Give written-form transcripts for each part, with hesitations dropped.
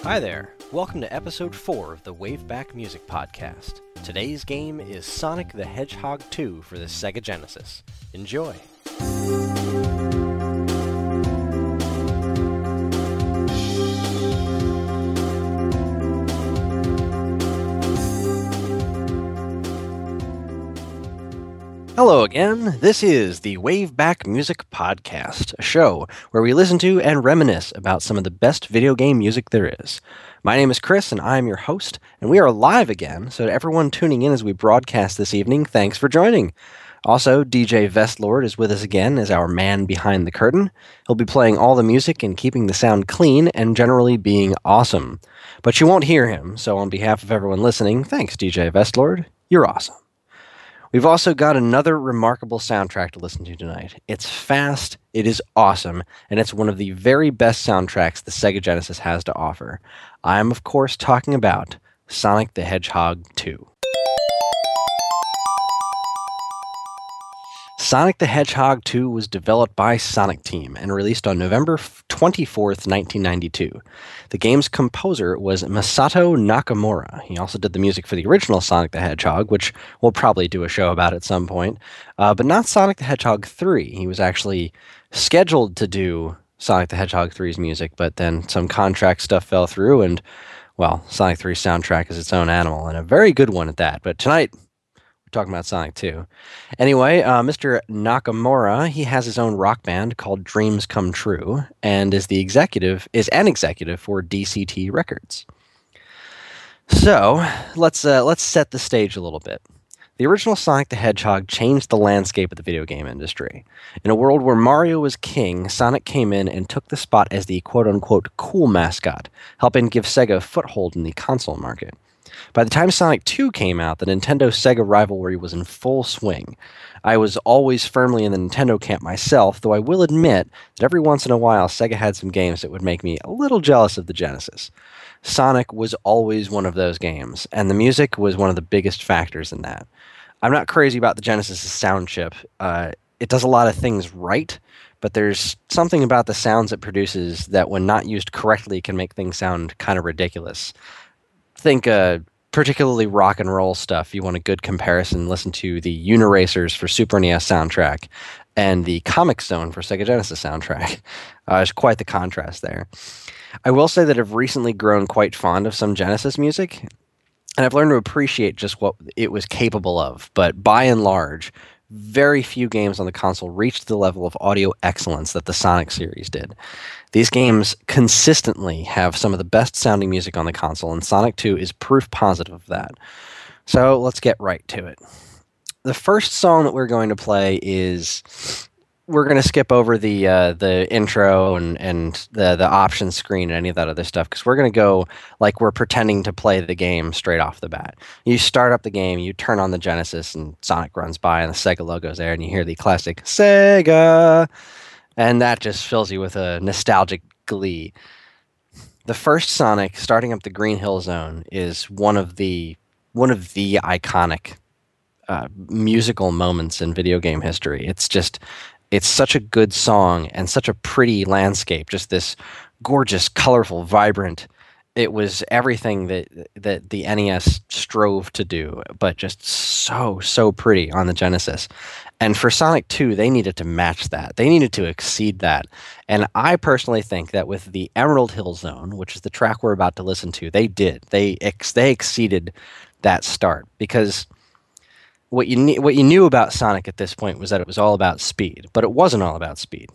Hi there. Welcome to episode 4 of the WaveBack Music Podcast. Today's game is Sonic the Hedgehog 2 for the Sega Genesis. Enjoy! Hello again, this is the WaveBack Music Podcast, a show where we listen to and reminisce about some of the best video game music there is. My name is Chris, and I'm your host, and we are live again, so to everyone tuning in as we broadcast this evening, thanks for joining. Also, DJ Vestlord is with us again as our man behind the curtain. He'll be playing all the music and keeping the sound clean and generally being awesome. But you won't hear him, so on behalf of everyone listening, thanks DJ Vestlord, you're awesome. We've also got another remarkable soundtrack to listen to tonight. It's fast, it is awesome, and it's one of the very best soundtracks the Sega Genesis has to offer. I'm, of course, talking about Sonic the Hedgehog 2. Sonic the Hedgehog 2 was developed by Sonic Team and released on November 24th, 1992. The game's composer was Masato Nakamura. He also did the music for the original Sonic the Hedgehog, which we'll probably do a show about at some point, but not Sonic the Hedgehog 3. He was actually scheduled to do Sonic the Hedgehog 3's music, but then some contract stuff fell through, and, well, Sonic 3's soundtrack is its own animal, and a very good one at that. But tonight, talking about Sonic 2. Anyway, Mr. Nakamura, he has his own rock band called Dreams Come True, and is an executive for DCT Records. So, let's set the stage a little bit. The original Sonic the Hedgehog changed the landscape of the video game industry. In a world where Mario was king, Sonic came in and took the spot as the quote-unquote cool mascot, helping give Sega a foothold in the console market. By the time Sonic 2 came out, the Nintendo-Sega rivalry was in full swing. I was always firmly in the Nintendo camp myself, though I will admit that every once in a while Sega had some games that would make me a little jealous of the Genesis. Sonic was always one of those games, and the music was one of the biggest factors in that. I'm not crazy about the Genesis' sound chip. It does a lot of things right, but there's something about the sounds it produces that when not used correctly can make things sound kind of ridiculous. Think particularly rock and roll stuff. If you want a good comparison, listen to the Uniracers for Super NES soundtrack and the Comic Zone for Sega Genesis soundtrack. There's quite the contrast there. I will say that I've recently grown quite fond of some Genesis music, and I've learned to appreciate just what it was capable of. But by and large, very few games on the console reached the level of audio excellence that the Sonic series did. These games consistently have some of the best sounding music on the console, and Sonic 2 is proof positive of that. So let's get right to it. The first song that we're going to play is... We're going to skip over the intro and the options screen and any of that other stuff, because we're going to go like we're pretending to play the game straight off the bat. You start up the game, you turn on the Genesis, and Sonic runs by, and the Sega logo's there, and you hear the classic Sega, and that just fills you with a nostalgic glee. The first Sonic, starting up the Green Hill Zone, is one of the iconic musical moments in video game history. It's such a good song and such a pretty landscape, just this gorgeous, colorful, vibrant. It was everything that the NES strove to do, but just so pretty on the Genesis. And for Sonic 2, they needed to match that. They needed to exceed that. And I personally think that with the Emerald Hill Zone, which is the track we're about to listen to, they did. They exceeded that start, because what you knew about Sonic at this point was that it was all about speed, but it wasn't all about speed.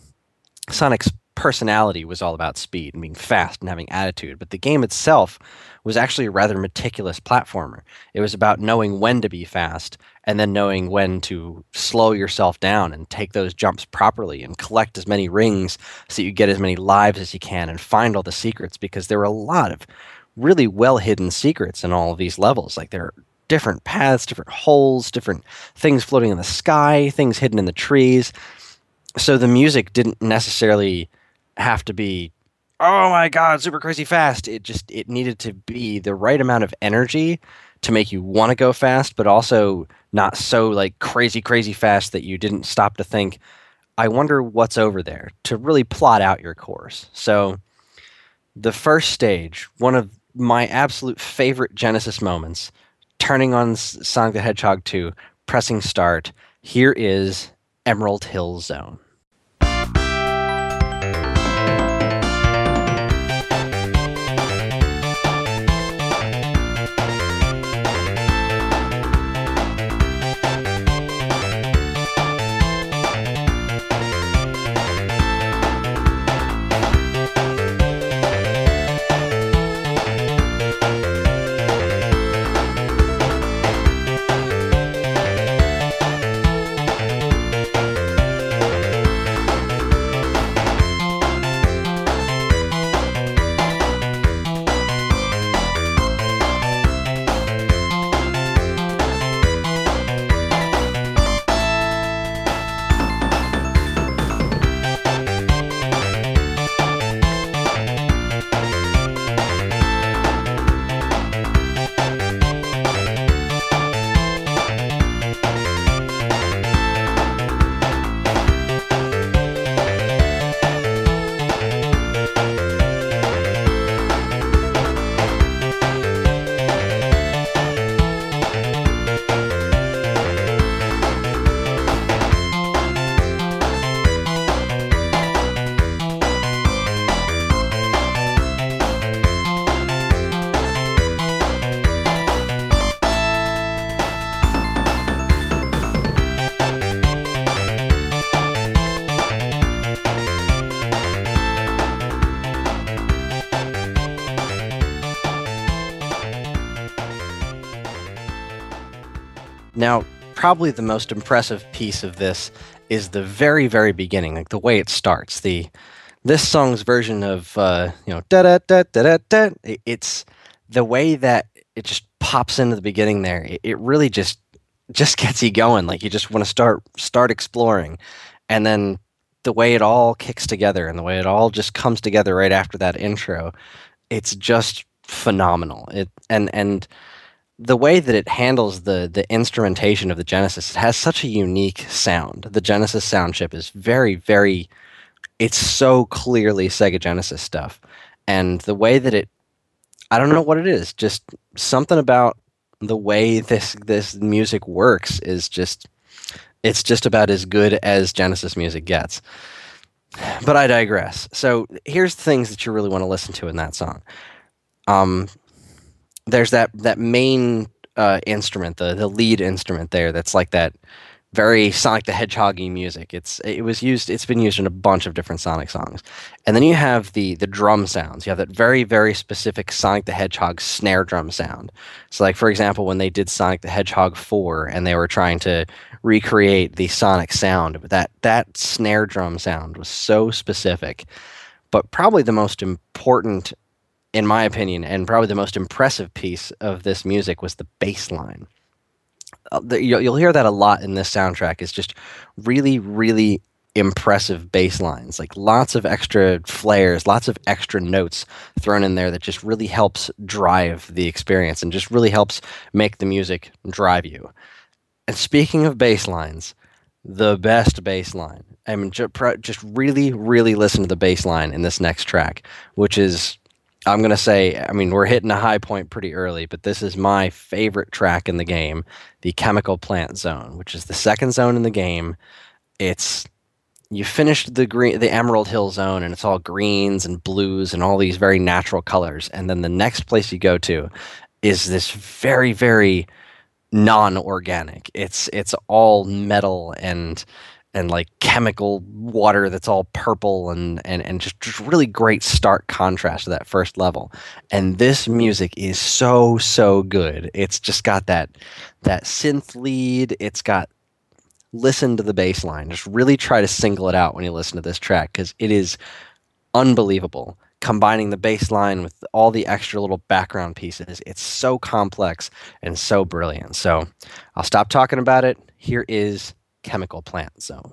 Sonic's personality was all about speed and being fast and having attitude, but the game itself was actually a rather meticulous platformer. It was about knowing when to be fast and then knowing when to slow yourself down and take those jumps properly and collect as many rings so you get as many lives as you can and find all the secrets, because there were a lot of really well-hidden secrets in all of these levels. Like, there are different paths, different holes, different things floating in the sky, things hidden in the trees. So the music didn't necessarily have to be, oh my god, super crazy fast. It needed to be the right amount of energy to make you want to go fast, but also not so like crazy fast that you didn't stop to think, I wonder what's over there, to really plot out your course. So The first stage, one of my absolute favorite Genesis moments, turning on Sonic the Hedgehog 2, pressing start. Here is Emerald Hill Zone. Now, probably the most impressive piece of this is the very, very beginning, like the way it starts. This song's version of da da da da da da. It's the way that it just pops into the beginning there. It really just gets you going. Like you just want to start exploring, and then the way it all kicks together and the way it all just comes together right after that intro, it's just phenomenal. And the way that it handles the instrumentation of the Genesis, it has such a unique sound. The Genesis sound chip is very, very, it's so clearly Sega Genesis stuff. And the way that I don't know what it is, just something about the way this music works is it's just about as good as Genesis music gets. But I digress. So here's the things that you really want to listen to in that song. There's that main instrument, the lead instrument there. That's like that very Sonic the Hedgehog-y music. It's been used in a bunch of different Sonic songs. And then you have the drum sounds. You have that very, very specific Sonic the Hedgehog snare drum sound. So like, for example, when they did Sonic the Hedgehog 4 and they were trying to recreate the Sonic sound, that snare drum sound was so specific. But probably the most important, in my opinion, and probably the most impressive piece of this music was the bass line. You'll hear that a lot in this soundtrack, is just really, really impressive bass lines. Like lots of extra flares, lots of extra notes thrown in there that just really helps drive the experience and just really helps make the music drive you. And speaking of bass lines, the best bass line. I mean, just really, really listen to the bass line in this next track, which is, I'm going to say, I mean, we're hitting a high point pretty early, but this is my favorite track in the game, the Chemical Plant Zone, which is the second zone in the game. You finished the Emerald Hill Zone, and it's all greens and blues and all these very natural colors. And then the next place you go to is this very, very non-organic. It's all metal and like chemical water that's all purple and just really great stark contrast to that first level. And this music is so, so good. It's just got that synth lead. It's got, listen to the bass line. Just really try to single it out when you listen to this track, because it is unbelievable. Combining the bass line with all the extra little background pieces, it's so complex and so brilliant. So I'll stop talking about it. Here is Chemical Plant Zone.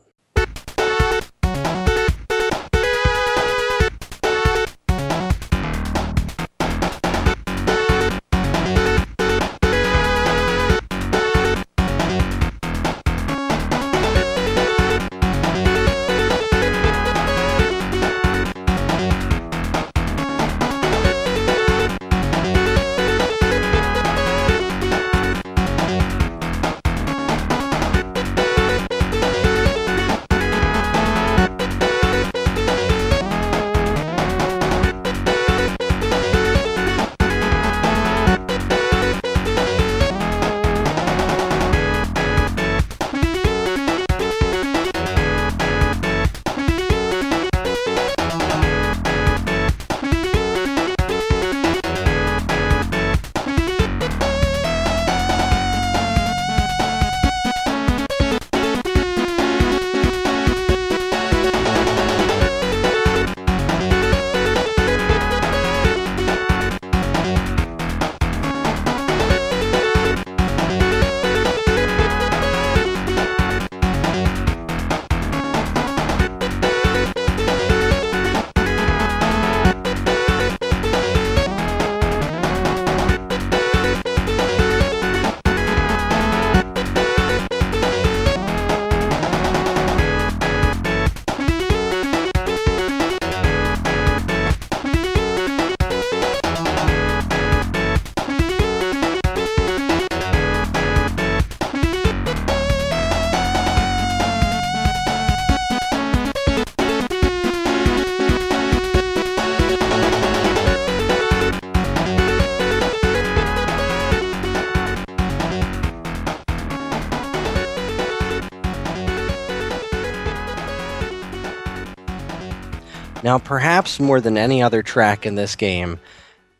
Now, perhaps more than any other track in this game,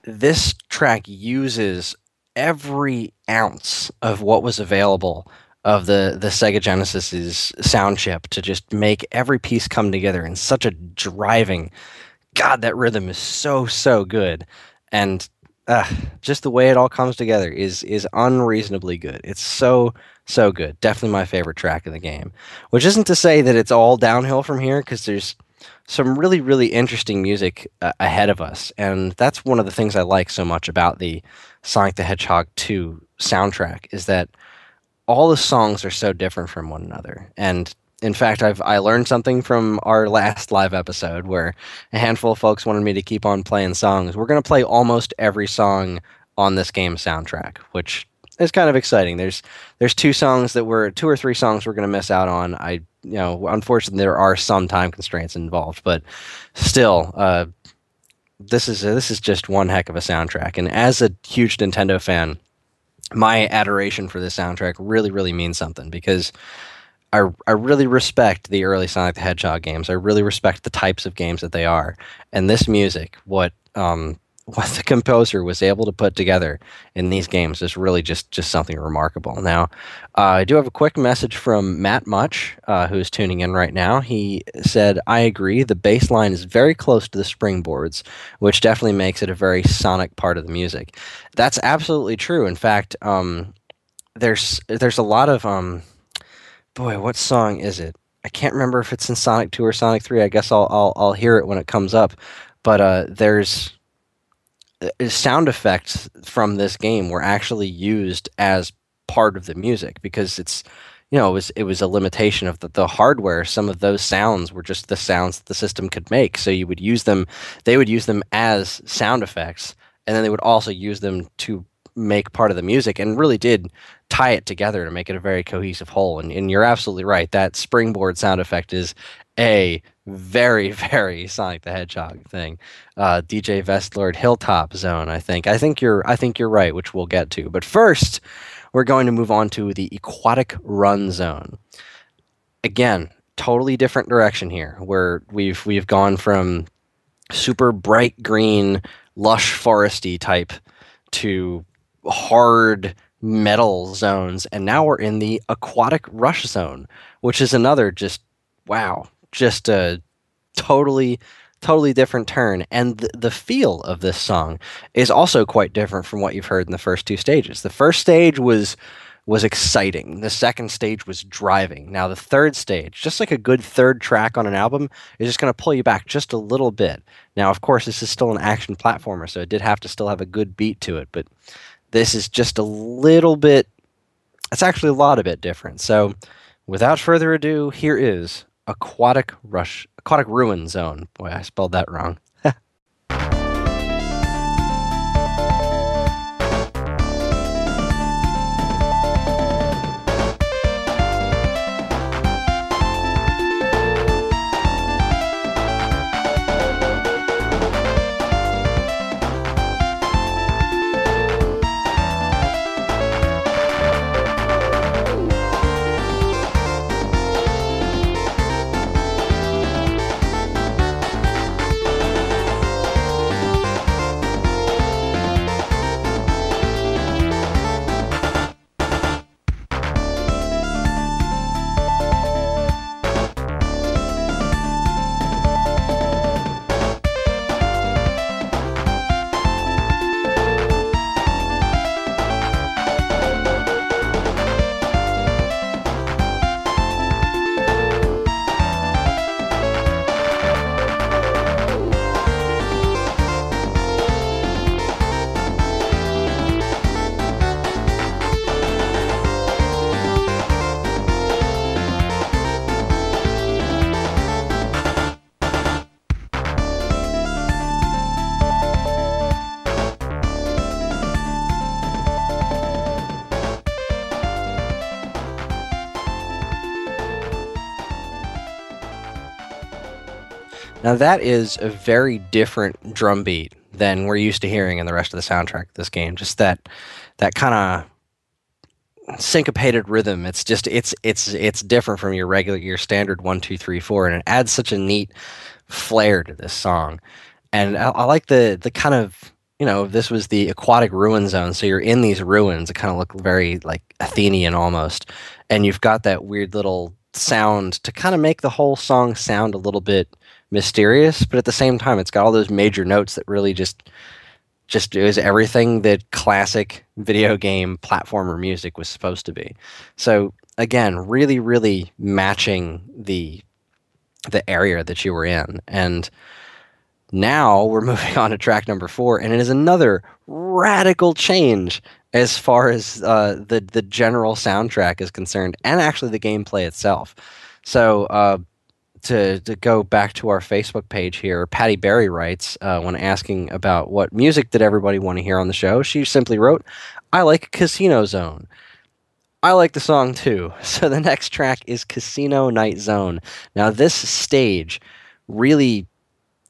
this track uses every ounce of what was available of the Sega Genesis's sound chip to just make every piece come together in such a driving. God, that rhythm is so good, and just the way it all comes together is unreasonably good. It's so good. Definitely my favorite track of the game. Which isn't to say that it's all downhill from here, because there's some really interesting music ahead of us, and that's one of the things I like so much about the Sonic the Hedgehog 2 soundtrack, is that all the songs are so different from one another. And in fact, I learned something from our last live episode where a handful of folks wanted me to keep on playing songs. We're going to play almost every song on this game soundtrack, which is kind of exciting. There's two or three songs we're going to miss out on. Unfortunately, there are some time constraints involved, but still, this is just one heck of a soundtrack. And as a huge Nintendo fan, my adoration for this soundtrack really means something, because I really respect the early Sonic the Hedgehog games. I really respect the types of games that they are. And this music, what the composer was able to put together in these games, is really just something remarkable. Now, I do have a quick message from Matt Much, who's tuning in right now. He said, "I agree, the bass line is very close to the springboards, which definitely makes it a very Sonic part of the music." That's absolutely true. In fact, there's a lot of boy, what song is it? I can't remember if it's in Sonic 2 or Sonic 3. I guess I'll hear it when it comes up. But there's sound effects from this game were actually used as part of the music, because it was a limitation of the hardware. Some of those sounds were just the sounds that the system could make. So they would use them as sound effects, and then they would also use them to make part of the music, and really did tie it together to make it a very cohesive whole. And you're absolutely right. That springboard sound effect is a very Sonic the Hedgehog thing. DJ Vestlord Hilltop Zone, I think you're right, which we'll get to. But first, we're going to move on to the Aquatic Run Zone. Again, totally different direction here, where we've gone from super bright green, lush foresty type to hard metal zones, and now we're in the Aquatic Rush Zone, which is another just a totally different turn. And the feel of this song is also quite different from what you've heard in the first two stages. The first stage was exciting. The second stage was driving. Now the third stage, just like a good third track on an album, is just going to pull you back just a little bit. Now, of course, this is still an action platformer, so it did have to still have a good beat to it, but this is just a little bit, it's actually a lot of bit different. So without further ado, here is Aquatic Ruin Zone. Boy, I spelled that wrong. Now that is a very different drum beat than we're used to hearing in the rest of the soundtrack of this game. Just that kind of syncopated rhythm. It's just it's different from your standard 1 2 3 4, and it adds such a neat flair to this song. And I like the kind of, this was the aquatic ruin zone, so you're in these ruins that kind of look very like Athenian almost, and you've got that weird little sound to kind of make the whole song sound a little bit mysterious, but at the same time it's got all those major notes that really just is everything that classic video game platformer music was supposed to be. So again, really, really matching the area that you were in. And now we're moving on to track number 4, and it is another radical change as far as the general soundtrack is concerned, and actually the gameplay itself. So to go back to our Facebook page here, Patty Berry writes, when asking about what music did everybody want to hear on the show, she simply wrote, "I like Casino Zone." I like the song too. So the next track is Casino Night Zone. Now this stage really,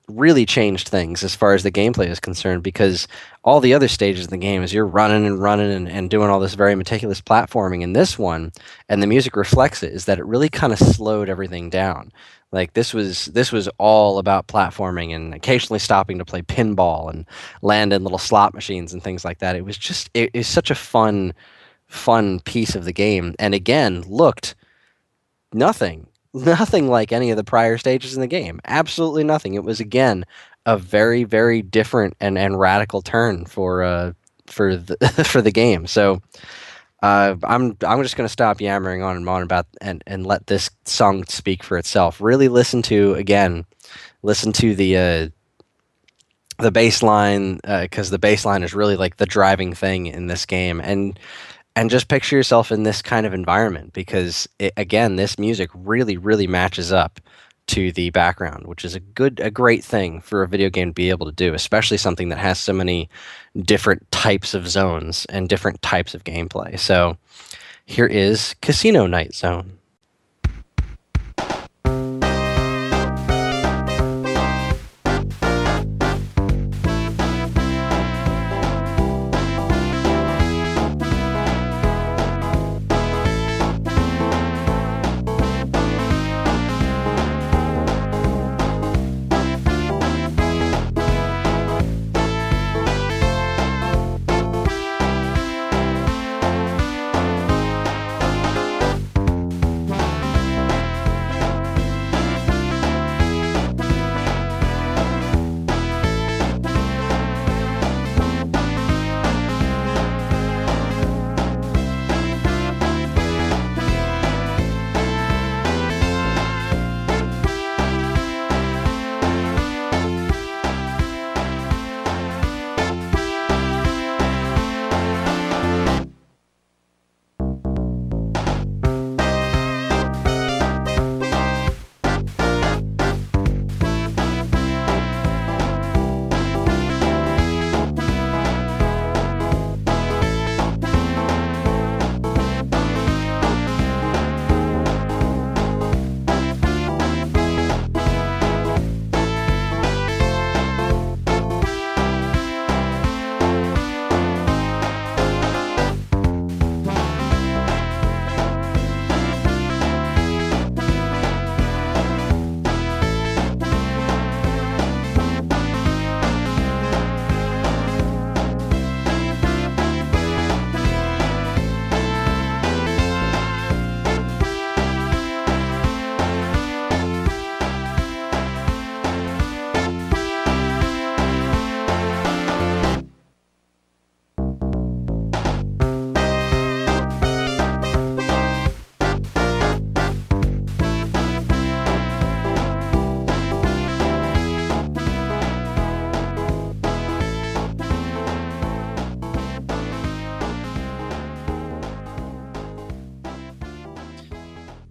really changed things as far as the gameplay is concerned, because all the other stages of the game is you're running and running and doing all this very meticulous platforming. In this one, and the music reflects it, is that it really kind of slowed everything down. Like this was all about platforming and occasionally stopping to play pinball and land in little slot machines and things like that. It was just it is such a fun piece of the game, and again looked nothing like any of the prior stages in the game. Absolutely nothing. It was again a very, very different and radical turn for the for the game. So I'm just going to stop yammering on and on about and let this song speak for itself. Really listen to the bass line, because the bass line is really like the driving thing in this game, and just picture yourself in this kind of environment, because again, this music really, really matches up to the background, which is a great thing for a video game to be able to do, especially something that has so many different types of zones and different types of gameplay. So here is Casino Night Zone.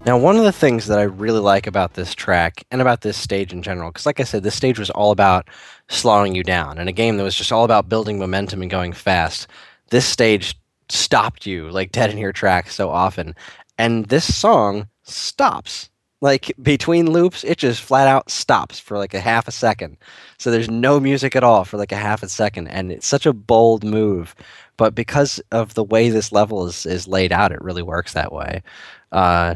Now, one of the things that I really like about this track and about this stage in general, because like I said, this stage was all about slowing you down. In a game that was just all about building momentum and going fast, this stage stopped you like dead in your tracks so often. And this song stops. Like between loops, it just flat out stops for like a half a second. So there's no music at all for like a half a second. And it's such a bold move but because of the way this level is laid out, it really works that way. Uh,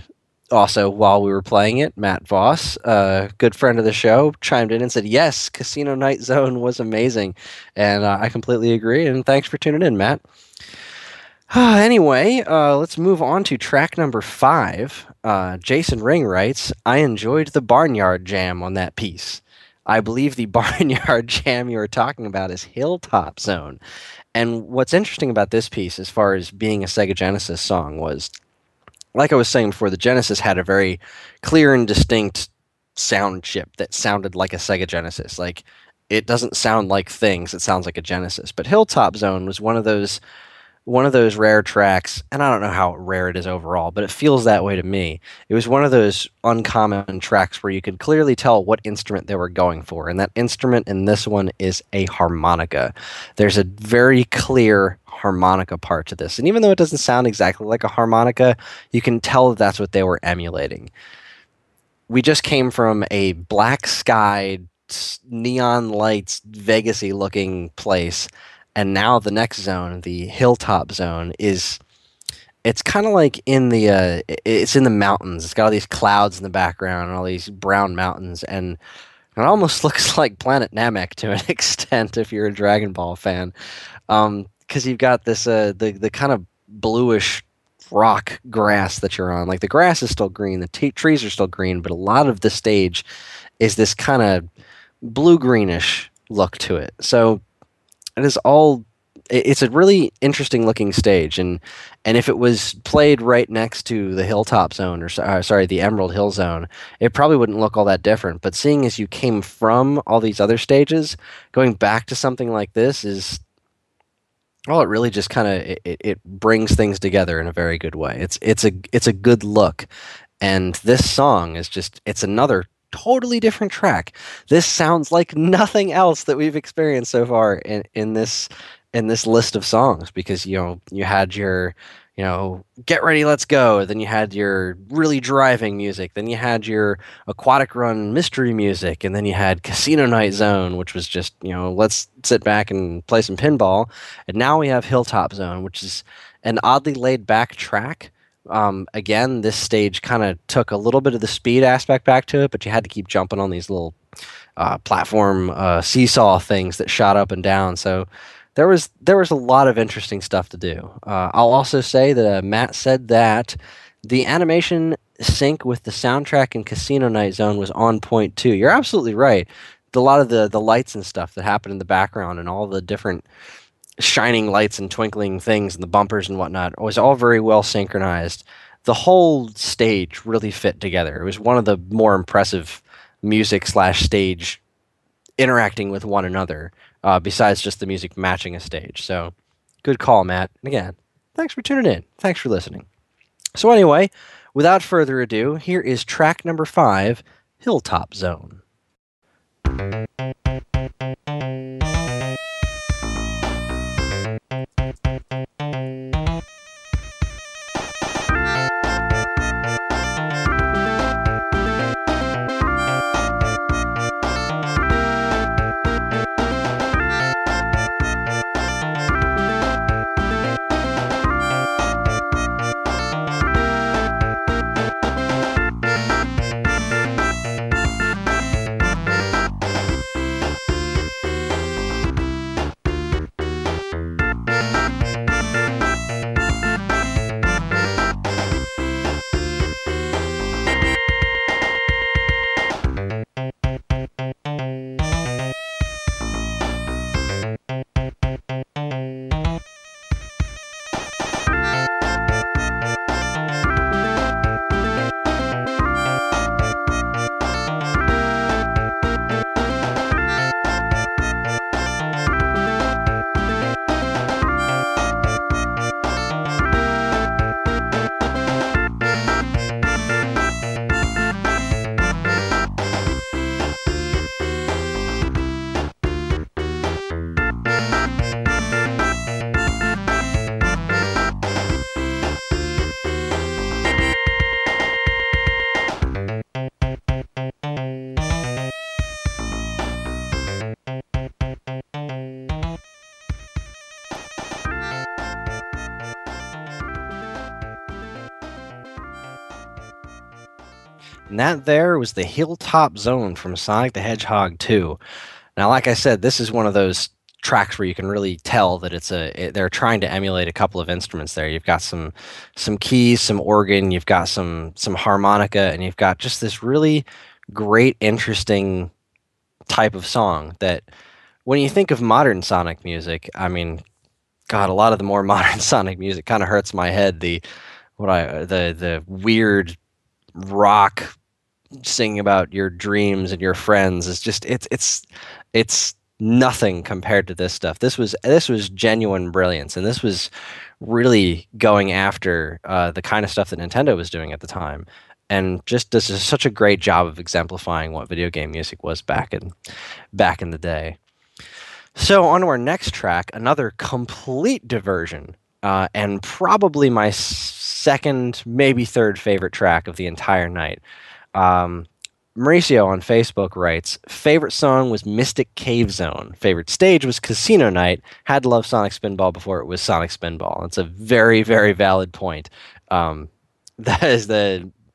Also, while we were playing it, Matt Voss, a good friend of the show, chimed in and said, yes, Casino Night Zone was amazing. And I completely agree. And thanks for tuning in, Matt. Anyway, let's move on to track number 5. Jason Ring writes, I enjoyed the Barnyard Jam on that piece. I believe the Barnyard Jam you were talking about is Hilltop Zone. And what's interesting about this piece, as far as being a Sega Genesis song, was, like I was saying before, the Genesis had a very clear and distinct sound chip that sounded like a Sega Genesis. Like, it doesn't sound like things, it sounds like a Genesis. But Hilltop Zone was one of those rare tracks, and I don't know how rare it is overall, but it feels that way to me. It was one of those uncommon tracks where you could clearly tell what instrument they were going for, and that instrument in this one is a harmonica. There's a very clear harmonica part to this, and even though it doesn't sound exactly like a harmonica, you can tell that that's what they were emulating. We just came from a black sky, neon lights, Vegas-y looking place, and now the next zone, the Hilltop Zone, it's kind of like it's in the mountains. It's got all these clouds in the background and all these brown mountains, and it almost looks like Planet Namek to an extent if you're a Dragon Ball fan, because you've got this the kind of bluish rock grass that you're on. Like, the grass is still green, the trees are still green, but a lot of the stage is this kind of blue-greenish look to it. So it's a really interesting looking stage, and if it was played right next to the Hilltop Zone, or sorry, the Emerald Hill Zone, it probably wouldn't look all that different. But seeing as you came from all these other stages, going back to something like this is, well, it really just kind of it brings things together in a very good way. It's a good look, and this song is just, it's another totally different track. This sounds like nothing else that we've experienced so far in this list of songs, because you had your get ready, let's go, then you had your really driving music, then you had your Aquatic Run mystery music, and then you had Casino Night Zone, which was just let's sit back and play some pinball, and now we have Hilltop Zone, which is an oddly laid back track. Again, this stage kind of took a little bit of the speed aspect back to it, but you had to keep jumping on these little platform seesaw things that shot up and down. So there was a lot of interesting stuff to do. I'll also say that Matt said that the animation sync with the soundtrack in Casino Night Zone was on point too. You're absolutely right. A lot of the lights and stuff that happened in the background and all the different shining lights and twinkling things and the bumpers and whatnot was all very well synchronized. The whole stage really fit together. It was one of the more impressive music / stage interacting with one another, besides just the music matching a stage. So good call, Matt. And again, thanks for tuning in. Thanks for listening. So anyway, without further ado, here is track number 5, Hilltop Zone. And that there was the Hilltop Zone from Sonic the Hedgehog 2. Now, like I said, this is one of those tracks where you can really tell that they're trying to emulate a couple of instruments there. You've got some keys, some organ, you've got some harmonica, and you've got just this really great, interesting type of song that when you think of modern Sonic music, I mean, God, a lot of the more modern Sonic music kind of hurts my head. The weird rock singing about your dreams and your friends is just it's nothing compared to this stuff. This was genuine brilliance, and this was really going after the kind of stuff that Nintendo was doing at the time, and just does such a great job of exemplifying what video game music was back in the day. So on to our next track, another complete diversion, and probably my second, maybe third favorite track of the entire night. Um, Mauricio on Facebook writes, favorite song was Mystic Cave Zone. Favorite stage was Casino Night. Had to love Sonic Spinball before it was Sonic Spinball. It's a very, very valid point. Um, that is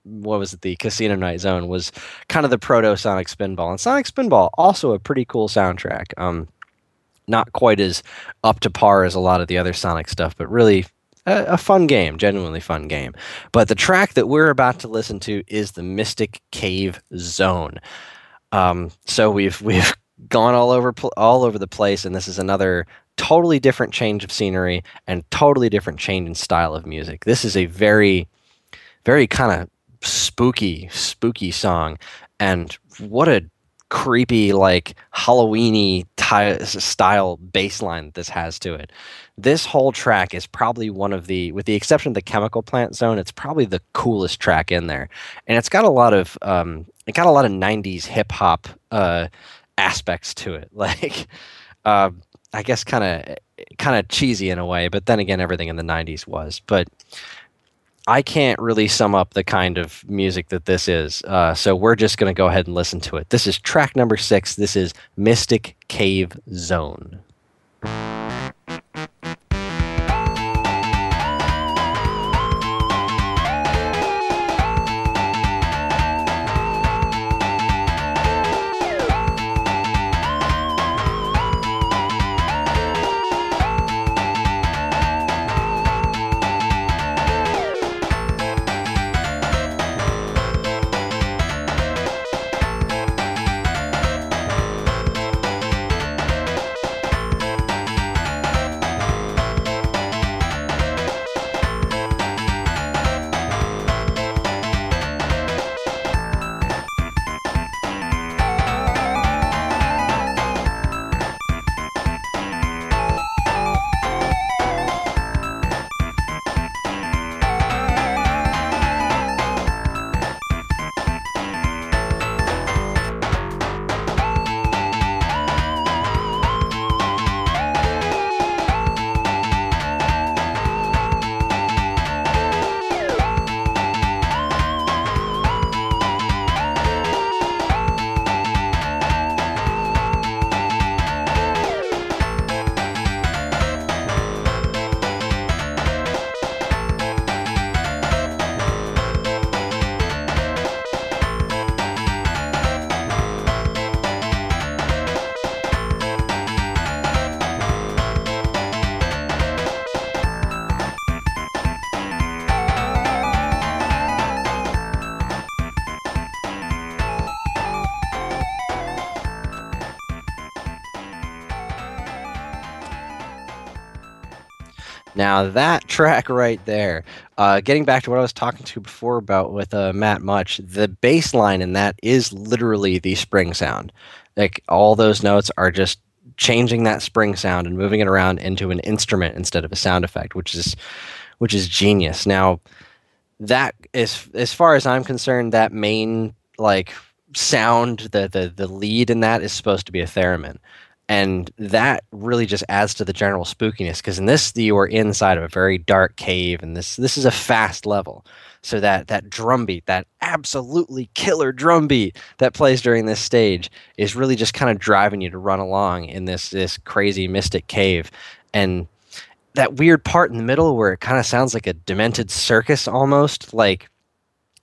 what was it? The Casino Night Zone was kind of the proto Sonic Spinball. And Sonic Spinball, also a pretty cool soundtrack. Not quite as up to par as a lot of the other Sonic stuff, but really a fun game, genuinely fun game. But the track that we're about to listen to is the Mystic Cave Zone. So we've gone all over the place, and this is another totally different change of scenery and totally different change in style of music. This is a very, very kind of spooky song, and what a creepy, like Halloweeny style bass line that this has to it. This whole track is probably one of with the exception of the Chemical Plant Zone, it's probably the coolest track in there, and it's got a lot of 90s hip hop aspects to it, like I guess kind of cheesy in a way, but then again, everything in the 90s was. But I can't really sum up the kind of music that this is, so we're just going to go ahead and listen to it. This is track number 6. This is Mystic Cave Zone. Now that track right there, getting back to what I was talking to before about with Matt Much, the bass line in that is literally the spring sound. Like all those notes are just changing that spring sound and moving it around into an instrument instead of a sound effect, which is genius. Now that is, as far as I'm concerned, that main like sound, the lead in that is supposed to be a theremin. And that really just adds to the general spookiness, because in this you are inside of a very dark cave, and this is a fast level. So that drum beat, that absolutely killer drum beat that plays during this stage, is really just kind of driving you to run along in this crazy mystic cave. And that weird part in the middle where it kind of sounds like a demented circus almost, like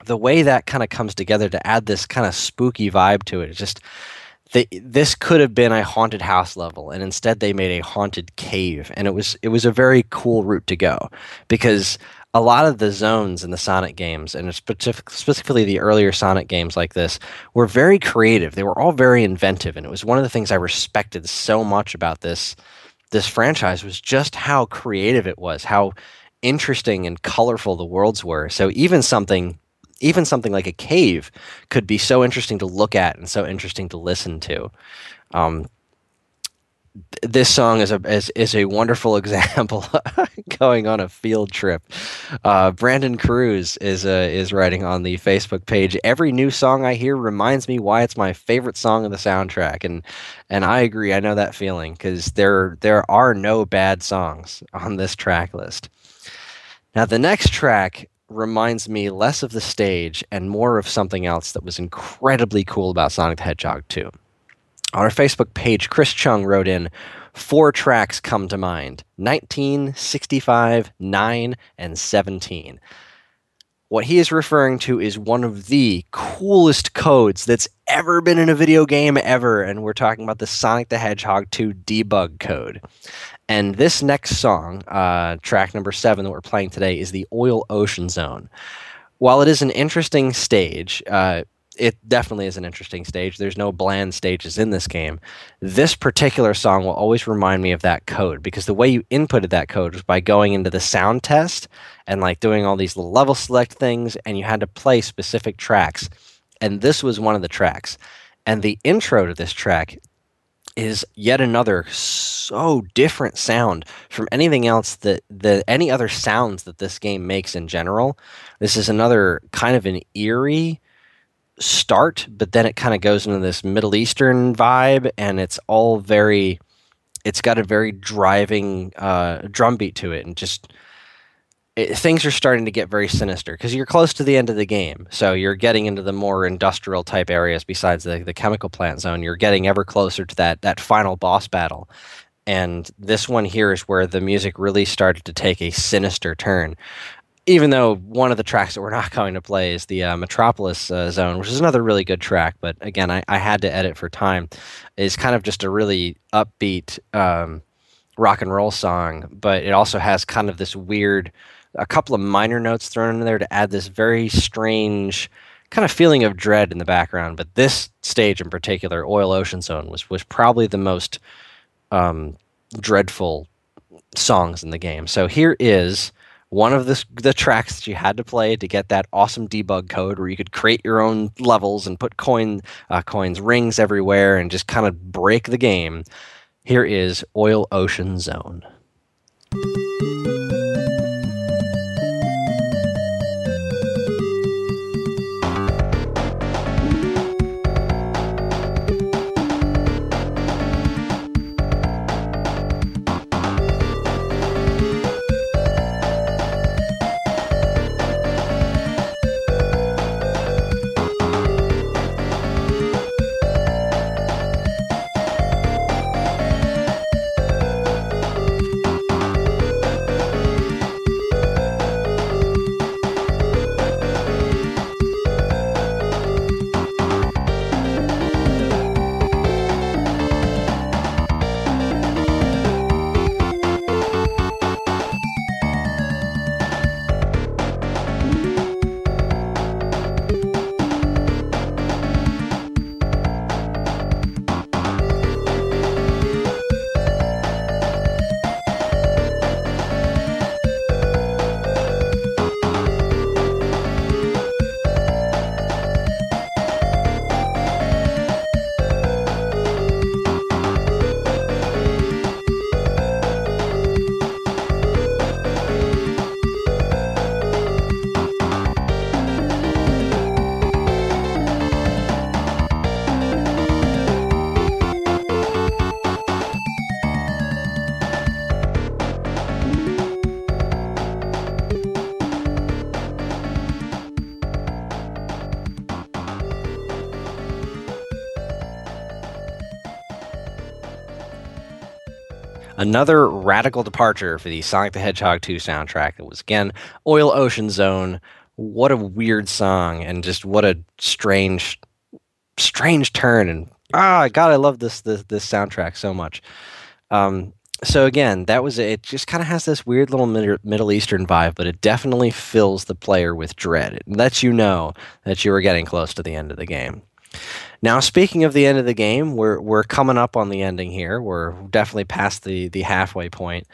the way that kind of comes together to add this kind of spooky vibe to it, it's just this could have been a haunted house level, and instead they made a haunted cave, and it was a very cool route to go, because a lot of the zones in the Sonic games, and specifically the earlier Sonic games like this, were very creative. They were all very inventive, and it was one of the things I respected so much about this franchise was just how creative it was, how interesting and colorful the worlds were. So even something like a cave could be so interesting to look at and so interesting to listen to. Um, this song is a wonderful example going on a field trip. Brandon Cruz is writing on the Facebook page. Every new song I hear reminds me why it's my favorite song of the soundtrack, and I agree. I know that feeling because there are no bad songs on this track list. Now the next track reminds me less of the stage and more of something else that was incredibly cool about Sonic the Hedgehog 2. On our Facebook page, Chris Chung wrote in, 4 tracks come to mind: 19, 65, 9, and 17. What he is referring to is one of the coolest codes that's ever been in a video game ever, and we're talking about the Sonic the Hedgehog 2 debug code. And this next song, track number 7 that we're playing today, is the Oil Ocean Zone. While it is an interesting stage, it definitely is an interesting stage. There's no bland stages in this game. This particular song will always remind me of that code, because the way you inputted that code was by going into the sound test and like doing all these little level select things, and you had to play specific tracks. And this was one of the tracks. And the intro to this track is yet another so different sound from anything else any other sounds that this game makes in general. This is another kind of an eerie start, but then it kind of goes into this Middle Eastern vibe, and it's got a very driving drum beat to it, and things are starting to get very sinister because you're close to the end of the game. So you're getting into the more industrial type areas besides the chemical plant zone. You're getting ever closer to that final boss battle. And this one here is where the music really started to take a sinister turn. Even though one of the tracks that we're not going to play is the Metropolis Zone, which is another really good track, but again, I had to edit for time, is kind of just a really upbeat rock and roll song, but it also has kind of this weird, a couple of minor notes thrown in there to add this very strange kind of feeling of dread in the background. But this stage in particular, Oil Ocean Zone, was probably the most dreadful songs in the game. So here is one of the tracks that you had to play to get that awesome debug code where you could create your own levels and put coins, rings everywhere, and just kind of break the game. Here is Oil Ocean Zone. Another radical departure for the Sonic the Hedgehog 2 soundtrack. It was, again, Oil Ocean Zone, what a weird song, and just what a strange turn. And God, I love this soundtrack so much. Um, so again, that was it. Just kind of has this weird little Middle Eastern vibe, but it definitely fills the player with dread. It lets you know that you are getting close to the end of the game. Now, speaking of the end of the game, we're coming up on the ending here. We're definitely past the halfway point.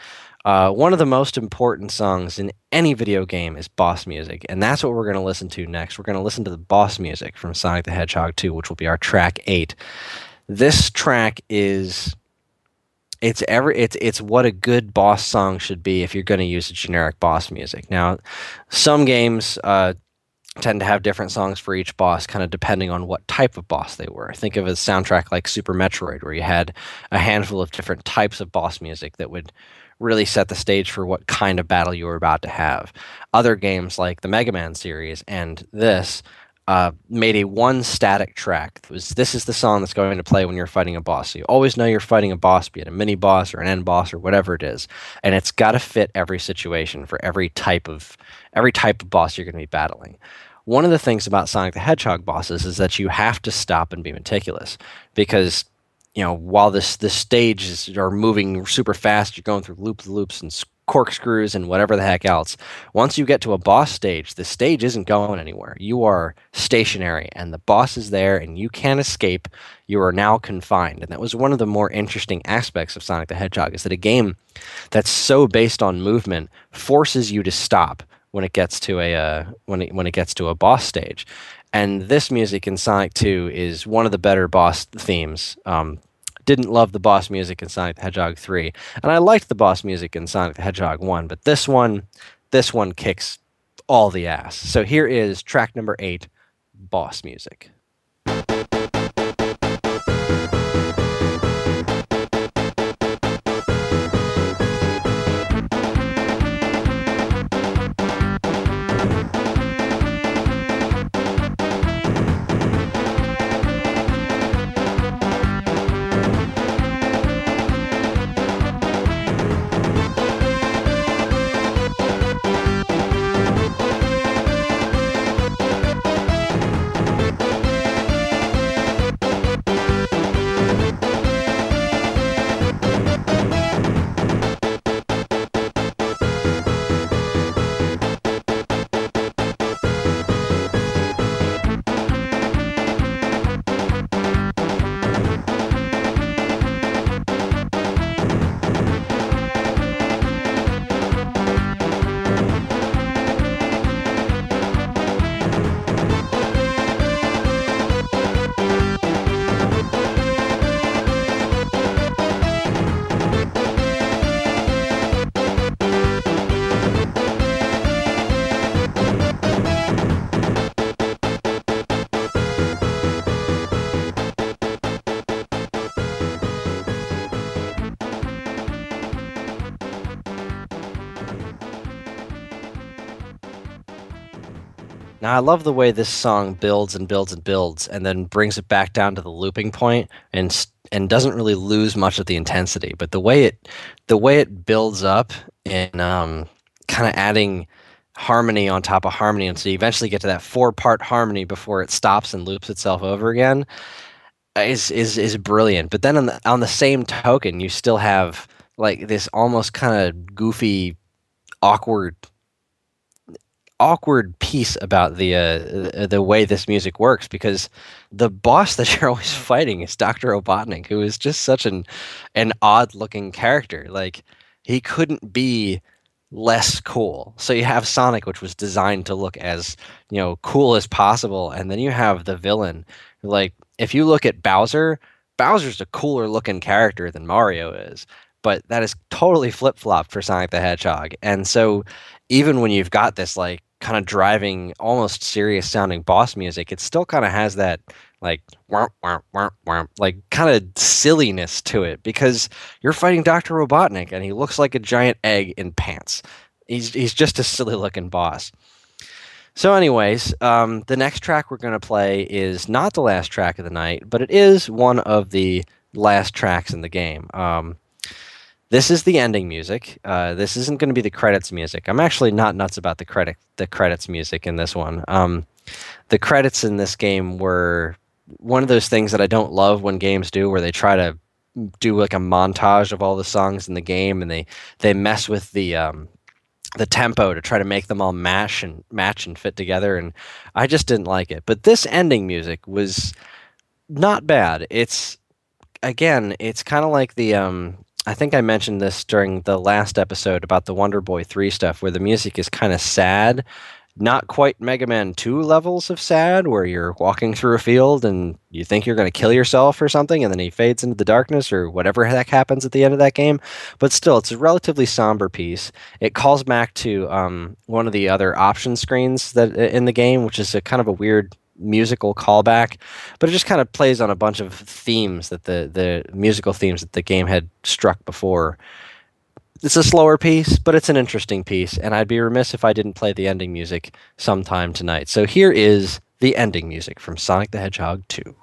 One of the most important songs in any video game is boss music, and that's what we're going to listen to next. We're going to listen to the boss music from Sonic the Hedgehog 2, which will be our track 8. This track is it's what a good boss song should be if you're going to use a generic boss music. Now, some games tend to have different songs for each boss, kind of depending on what type of boss they were. Think of a soundtrack like Super Metroid, where you had a handful of different types of boss music that would really set the stage for what kind of battle you were about to have. Other games like the Mega Man series and this made a one static track. This is the song that's going to play when you're fighting a boss. So you always know you're fighting a boss, be it a mini boss or an end boss or whatever it is, and it's got to fit every situation for every type of boss you're going to be battling. One of the things about Sonic the Hedgehog bosses is that you have to stop and be meticulous, because while this stage are moving super fast, you're going through loops and corkscrews and whatever the heck else. Once you get to a boss stage, the stage isn't going anywhere. You are stationary, and the boss is there, and you can't escape. You are now confined, and that was one of the more interesting aspects of Sonic the Hedgehog, is that a game that's so based on movement forces you to stop when it gets to a boss stage. And this music in Sonic 2 is one of the better boss themes. Didn't love the boss music in Sonic the Hedgehog 3, and I liked the boss music in Sonic the Hedgehog 1, but this one kicks all the ass. So here is track number 8, boss music. Now, I love the way this song builds and builds and builds, and then brings it back down to the looping point, and doesn't really lose much of the intensity. But the way it builds up, and kind of adding harmony on top of harmony, and so you eventually get to that 4-part harmony before it stops and loops itself over again, is brilliant. But then on the same token, you still have like this almost kind of goofy, awkward piece about the way this music works, because the boss that you're always fighting is Dr. Robotnik, who is just such an odd looking character. Like, he couldn't be less cool. So you have Sonic, which was designed to look as cool as possible, and then you have the villain. Like, if you look at Bowser's a cooler looking character than Mario is, but that is totally flip-flopped for Sonic the Hedgehog. And so even when you've got this like kind of driving, almost serious sounding boss music, it still kind of has that like womp, womp, womp, womp, like kind of silliness to it, because you're fighting Dr. Robotnik and he looks like a giant egg in pants. He's just a silly looking boss. So anyways, the next track we're going to play is not the last track of the night, but it is one of the last tracks in the game. This is the ending music. This isn't going to be the credits music. I'm actually not nuts about the credits music in this one. The credits in this game were one of those things that I don't love when games do, where they try to do like a montage of all the songs in the game, and they mess with the tempo to try to make them all match and fit together, and I just didn't like it. But this ending music was not bad. It's again, it's kind of like the I think I mentioned this during the last episode about the Wonder Boy 3 stuff, where the music is kind of sad, not quite Mega Man 2 levels of sad, where you're walking through a field and you think you're going to kill yourself or something, and then he fades into the darkness or whatever heck happens at the end of that game. But still, it's a relatively somber piece. It calls back to one of the other option screens that in the game, which is a kind of a weird musical callback, but it just kind of plays on a bunch of themes that the musical themes that the game had struck before. It's a slower piece, but it's an interesting piece, and I'd be remiss if I didn't play the ending music sometime tonight. So here is the ending music from Sonic the Hedgehog 2.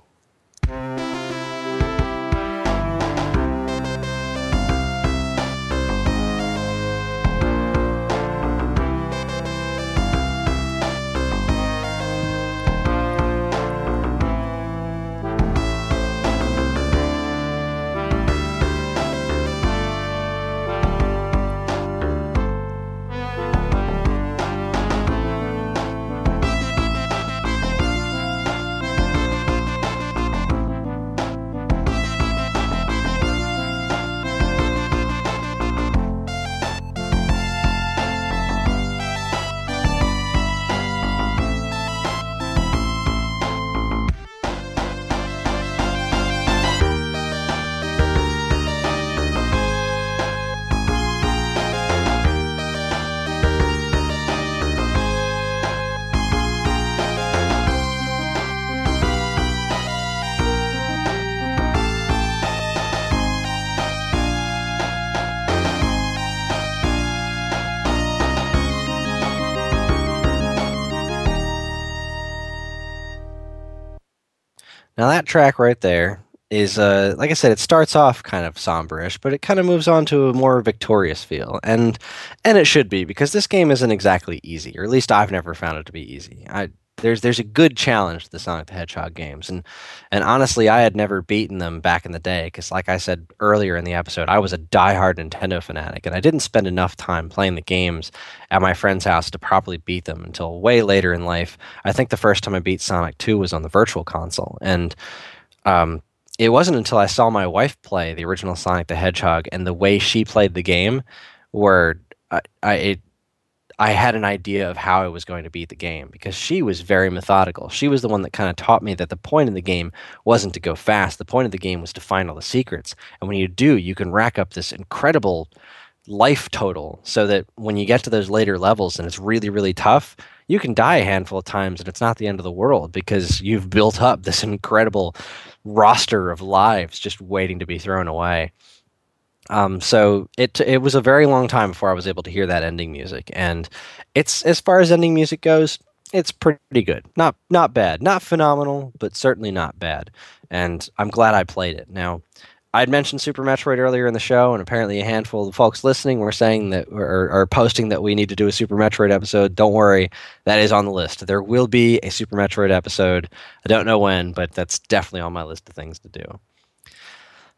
Now that track right there is like I said, it starts off kind of somberish, but it kind of moves on to a more victorious feel, and it should be because this game isn't exactly easy, or at least I've never found it to be easy. There's a good challenge to the Sonic the Hedgehog games, and honestly, I had never beaten them back in the day because, like I said earlier in the episode, I was a diehard Nintendo fanatic, and I didn't spend enough time playing the games at my friend's house to properly beat them until way later in life. I think the first time I beat Sonic 2 was on the Virtual Console, and um, it wasn't until I saw my wife play the original Sonic the Hedgehog and the way she played the game, where I had an idea of how I was going to beat the game because she was very methodical. She was the one that kind of taught me that the point of the game wasn't to go fast. The point of the game was to find all the secrets. And when you do, you can rack up this incredible life total so that when you get to those later levels and it's really, really tough, you can die a handful of times and it's not the end of the world because you've built up this incredible roster of lives just waiting to be thrown away. So it was a very long time before I was able to hear that ending music, and it's as far as ending music goes, it's pretty good. Not bad, not phenomenal, but certainly not bad. And I'm glad I played it. Now, I'd mentioned Super Metroid earlier in the show, and apparently a handful of folks listening were saying that or posting that we need to do a Super Metroid episode. Don't worry, that is on the list. There will be a Super Metroid episode. I don't know when, but that's definitely on my list of things to do.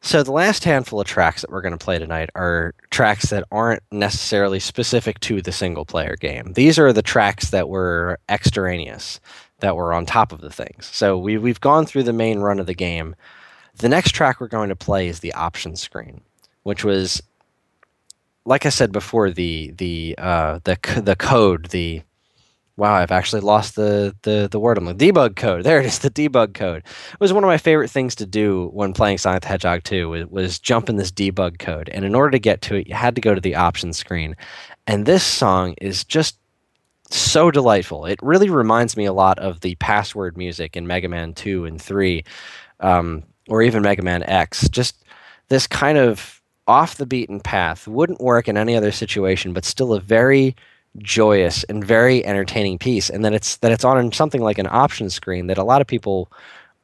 So the last handful of tracks that we're going to play tonight are tracks that aren't necessarily specific to the single player game. These are the tracks that were extraneous, that were on top of the things. So we've gone through the main run of the game. The next track we're going to play is the options screen, which was, like I said before, the code, the wow, I've actually lost the word. I'm like, debug code. There it is, the debug code. It was one of my favorite things to do when playing Sonic the Hedgehog 2 was jump in this debug code. And in order to get to it, you had to go to the options screen. And this song is just so delightful. It really reminds me a lot of the password music in Mega Man 2 and 3, or even Mega Man X. Just this kind of off the beaten path. Wouldn't work in any other situation, but still a very joyous and very entertaining piece, and that it's on something like an option screen that a lot of people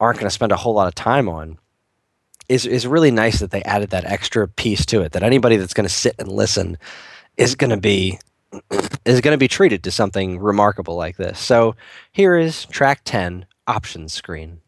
aren't going to spend a whole lot of time on. is really nice that they added that extra piece to it. That anybody that's going to sit and listen is going to be treated to something remarkable like this. So here is track 10, options screen.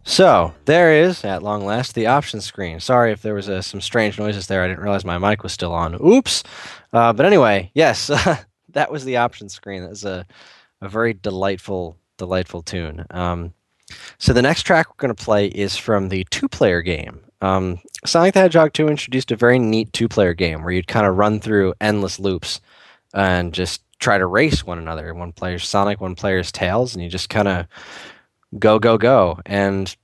So there is, at long last, the options screen. Sorry if there was some strange noises there. I didn't realize my mic was still on. Oops. But anyway, yes, that was the options screen. That was a very delightful tune. So the next track we're going to play is from the two-player game. Sonic the Hedgehog 2 introduced a very neat two-player game where you'd kind of run through endless loops and just try to race one another. One player's Sonic, one player's Tails, and you just kind of go. And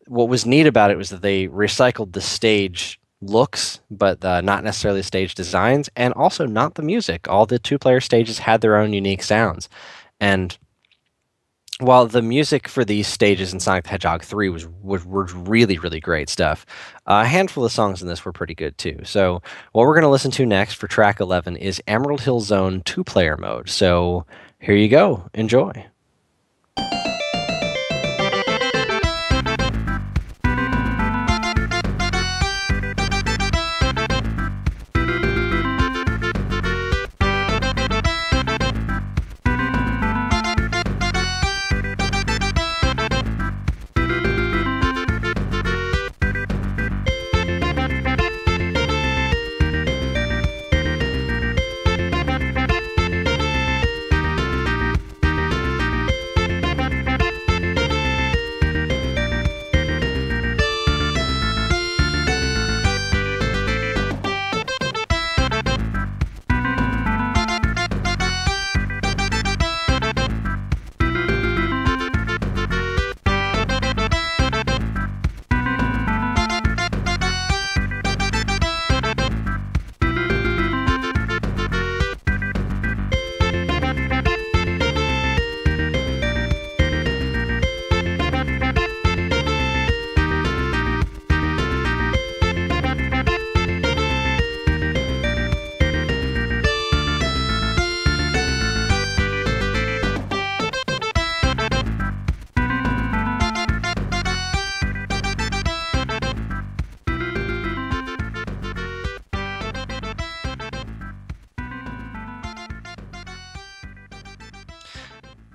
what was neat about it was that they recycled the stage looks, but not necessarily stage designs, and also not the music. All the two-player stages had their own unique sounds. And while the music for these stages in Sonic the Hedgehog 3 was really, really great stuff, a handful of songs in this were pretty good too. So what we're going to listen to next for track 11 is Emerald Hill Zone two-player mode. So here you go. Enjoy.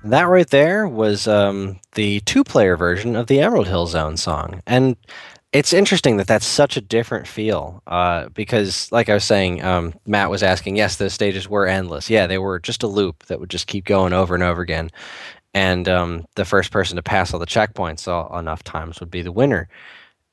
That right there was the two-player version of the Emerald Hill Zone song. And it's interesting that that's such a different feel because, like I was saying, Matt was asking, yes, those stages were endless. Yeah, they were just a loop that would just keep going over and over again. And the first person to pass all the checkpoints enough times would be the winner.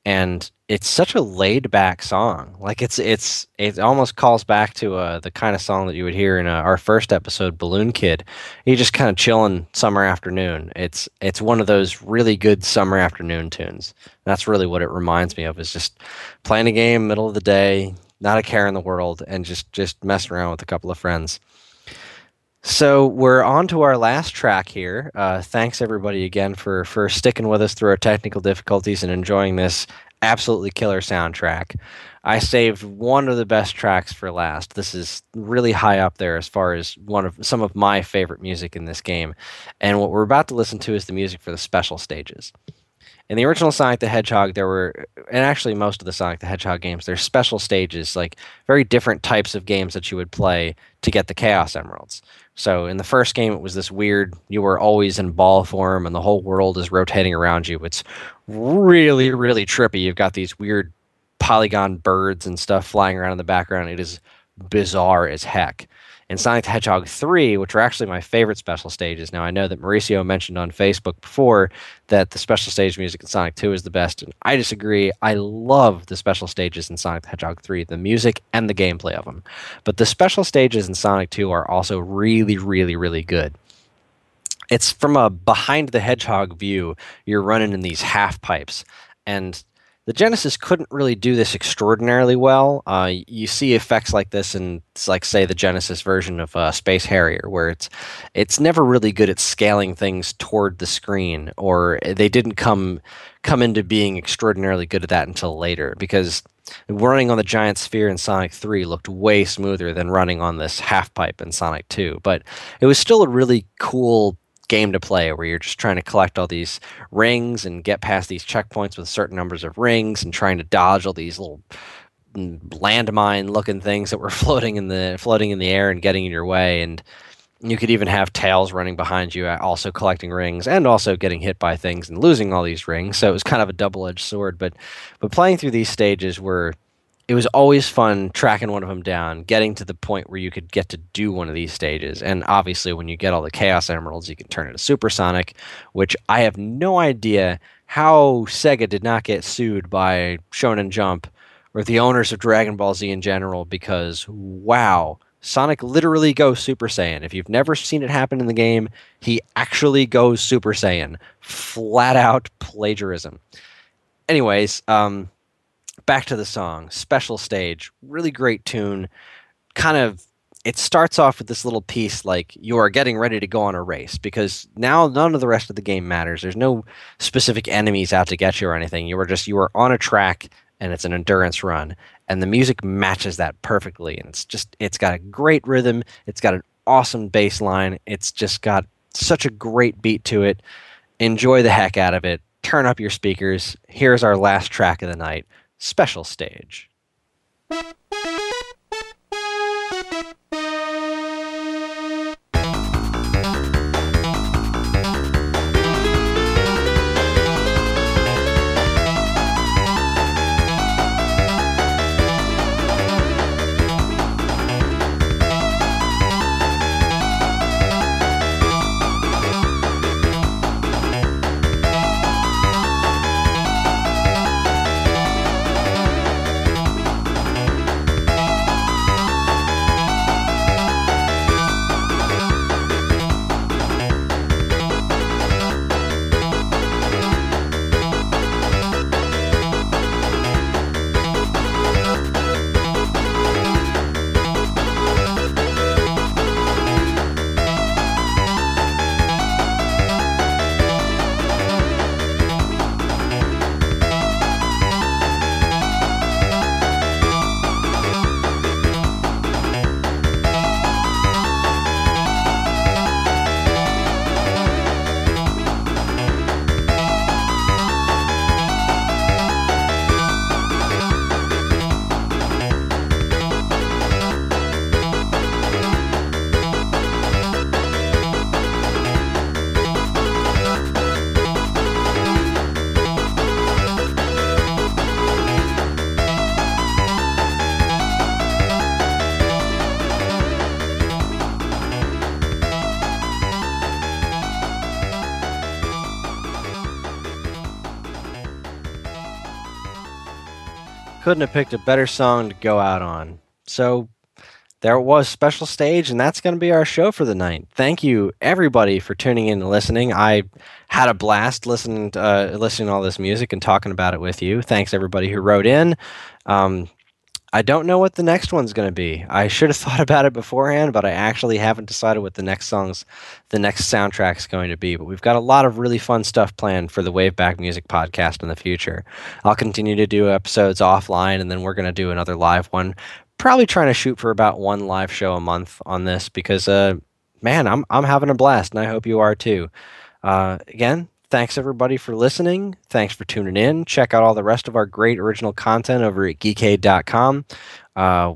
And it's such a laid-back song. Like it almost calls back to the kind of song that you would hear in our first episode, Balloon Kid. You're just kind of chilling summer afternoon. It's one of those really good summer afternoon tunes. That's really what it reminds me of. Is just playing a game middle of the day, not a care in the world, and just messing around with a couple of friends. So we're on to our last track here. Thanks everybody again for sticking with us through our technical difficulties and enjoying this absolutely killer soundtrack. I saved one of the best tracks for last. This is really high up there as far as one of some of my favorite music in this game. And what we're about to listen to is the music for the special stages. In the original Sonic the Hedgehog, there were, and actually most of the Sonic the Hedgehog games, there's special stages, like very different types of games that you would play to get the Chaos Emeralds. So in the first game, it was this weird, you were always in ball form and the whole world is rotating around you. It's really, really trippy. You've got these weird polygon birds and stuff flying around in the background. It is bizarre as heck. In Sonic the Hedgehog 3, which are actually my favorite special stages. Now, I know that Mauricio mentioned on Facebook before that the special stage music in Sonic 2 is the best, and I disagree. I love the special stages in Sonic the Hedgehog 3, the music and the gameplay of them. But the special stages in Sonic 2 are also really, really, really good. It's from a behind the hedgehog view. You're running in these half pipes, and the Genesis couldn't really do this extraordinarily well. You see effects like this in, like, say, the Genesis version of Space Harrier, where it's never really good at scaling things toward the screen, or they didn't come into being extraordinarily good at that until later, because running on the giant sphere in Sonic 3 looked way smoother than running on this half pipe in Sonic 2. But it was still a really cool game to play where you're just trying to collect all these rings and get past these checkpoints with certain numbers of rings and trying to dodge all these little landmine looking things that were floating in the air and getting in your way. And you could even have Tails running behind you, also collecting rings and also getting hit by things and losing all these rings. So it was kind of a double-edged sword. But playing through these stages it was always fun tracking one of them down, getting to the point where you could get to do one of these stages. And obviously, when you get all the Chaos Emeralds, you can turn into Supersonic, which I have no idea how Sega did not get sued by Shonen Jump or the owners of Dragon Ball Z in general, because, wow, Sonic literally goes Super Saiyan. If you've never seen it happen in the game, he actually goes Super Saiyan. Flat out plagiarism. Anyways, back to the song. Special stage. Really great tune. It starts off with this little piece like you are getting ready to go on a race, because now none of the rest of the game matters. There's no specific enemies out to get you or anything. You are on a track and it's an endurance run. And the music matches that perfectly. And it's got a great rhythm. It's got an awesome bass line. It's just got such a great beat to it. Enjoy the heck out of it. Turn up your speakers. Here's our last track of the night. Special stage. Couldn't have picked a better song to go out on. So there it was, special stage, and that's going to be our show for the night. Thank you, everybody, for tuning in and listening. I had a blast listening to all this music and talking about it with you. Thanks, everybody who wrote in. I don't know what the next one's going to be. I should have thought about it beforehand, but I actually haven't decided what the next soundtrack's going to be. But we've got a lot of really fun stuff planned for the WaveBack Music Podcast in the future. I'll continue to do episodes offline, and then we're going to do another live one. Probably trying to shoot for about one live show a month on this because, man, I'm having a blast, and I hope you are too. Again, thanks everybody for listening. Thanks for tuning in. Check out all the rest of our great original content over at geekade.com.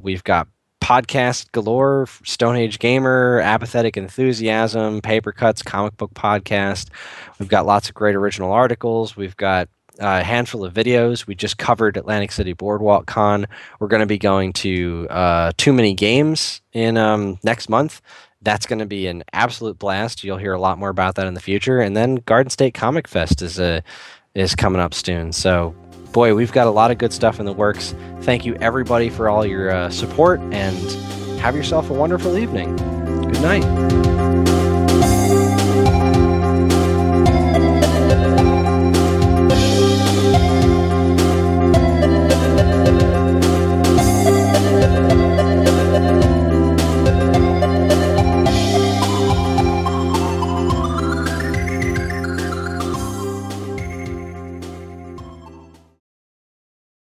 We've got podcasts galore, Stone Age Gamer, Apathetic Enthusiasm, Paper Cuts, Comic Book Podcast. We've got lots of great original articles. We've got a handful of videos. We just covered Atlantic City Boardwalk Con. We're going to be going to Too Many Games in next month. That's going to be an absolute blast. You'll hear a lot more about that in the future. And then Garden State Comic Fest is coming up soon. So, boy, we've got a lot of good stuff in the works. Thank you, everybody, for all your support, and have yourself a wonderful evening. Good night.